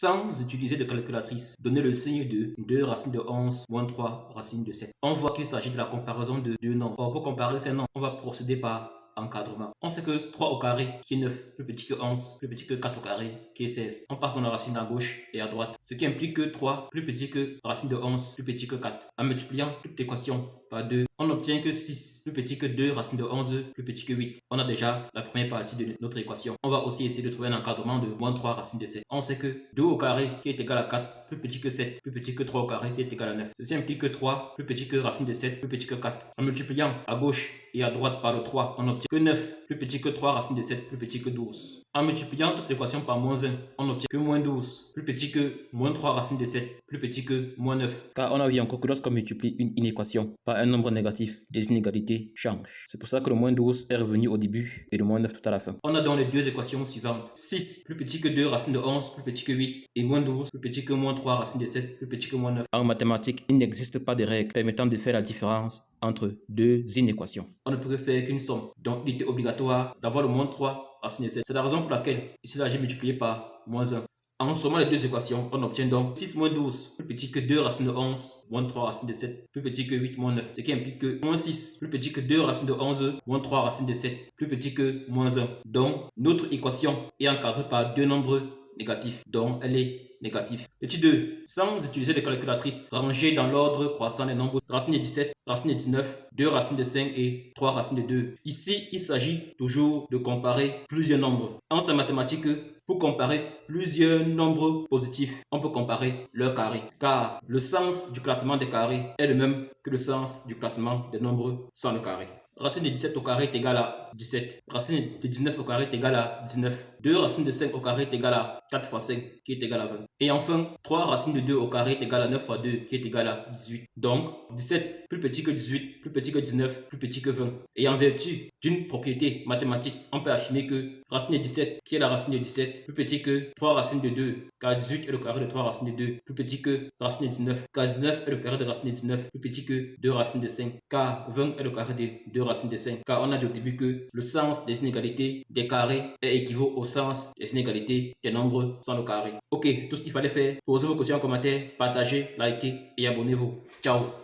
sans utiliser de calculatrice. Donner le signe de 2 racine de 11 moins 3 racine de 7. On voit qu'il s'agit de la comparaison de deux nombres. Or, pour comparer ces nombres, on va procéder par encadrement. On sait que 3 au carré qui est 9, plus petit que 11, plus petit que 4 au carré qui est 16. On passe dans la racine à gauche et à droite. Ce qui implique que 3 plus petit que racine de 11, plus petit que 4. En multipliant toute l'équation par 2, on obtient que 6 plus petit que 2 racine de 11, plus petit que 8. On a déjà la première partie de notre équation. On va aussi essayer de trouver un encadrement de moins 3 racine de 7. On sait que 2 au carré qui est égal à 4, plus petit que 7, plus petit que 3 au carré qui est égal à 9. Ceci implique que 3 plus petit que racine de 7, plus petit que 4. En multipliant à gauche et à droite par le 3, on obtient que 9 plus petit que 3 racine de 7, plus petit que 12. En multipliant toute l'équation par moins 1, on obtient que moins 12 plus petit que moins 3 racine de 7, plus petit que moins 9. Car on a vu encore que lorsqu'on multiplie une équation par un nombre négatif, les inégalités changent. C'est pour ça que le moins 12 est revenu au début et le moins 9 tout à la fin. On a donc les deux équations suivantes. 6 plus petit que 2 racine de 11, plus petit que 8. Et moins 12 plus petit que moins 3 racine de 7, plus petit que moins 9. En mathématiques, il n'existe pas de règle permettant de faire la différence entre deux inéquations. On ne peut faire qu'une somme. Donc il était obligatoire d'avoir le moins 3 racine de 7. C'est la raison pour laquelle ici là j'ai multiplié par moins 1. En sommant les deux équations, on obtient donc 6 moins 12 plus petit que 2 racine de 11 moins 3 racine de 7 plus petit que 8 moins 9. Ce qui implique que moins 6 plus petit que 2 racine de 11 moins 3 racine de 7 plus petit que moins 1. Donc notre équation est encadrée par deux nombres négatifs. Donc elle est négative. Petit 2. Sans utiliser de calculatrice, ranger dans l'ordre croissant les nombres racine de 17, racine de 19, 2 racines de 5 et 3 racines de 2. Ici, il s'agit toujours de comparer plusieurs nombres. En ces mathématiques, pour comparer plusieurs nombres positifs, on peut comparer leurs carrés. Car le sens du classement des carrés est le même que le sens du classement des nombres sans le carré. Racine de 17 au carré est égal à 17. Racine de 19 au carré est égal à 19. 2 racines de 5 au carré est égal à 4 fois 5 qui est égal à 20. Et enfin, 3 racines de 2 au carré est égal à 9 fois 2 qui est égal à 18. Donc, 17 plus petit que 18, plus petit que 19, plus petit que 20. Et en vertu d'une propriété mathématique, on peut affirmer que racine de 17 qui est la racine de 17 plus petit que 3 racines de 2 car 18 est le carré de 3 racines de 2 plus petit que racine de 19 car 19 est le carré de racine de 19 plus petit que 2 racines de 5 car 20 est le carré de 2 racines de 5 car on a dit au début que le sens des inégalités des carrés est équivaut au sens des inégalités des nombres sans le carré. Ok, tout ce qu'il fallait faire, posez vos questions en commentaire, partagez, likez et abonnez-vous. Ciao.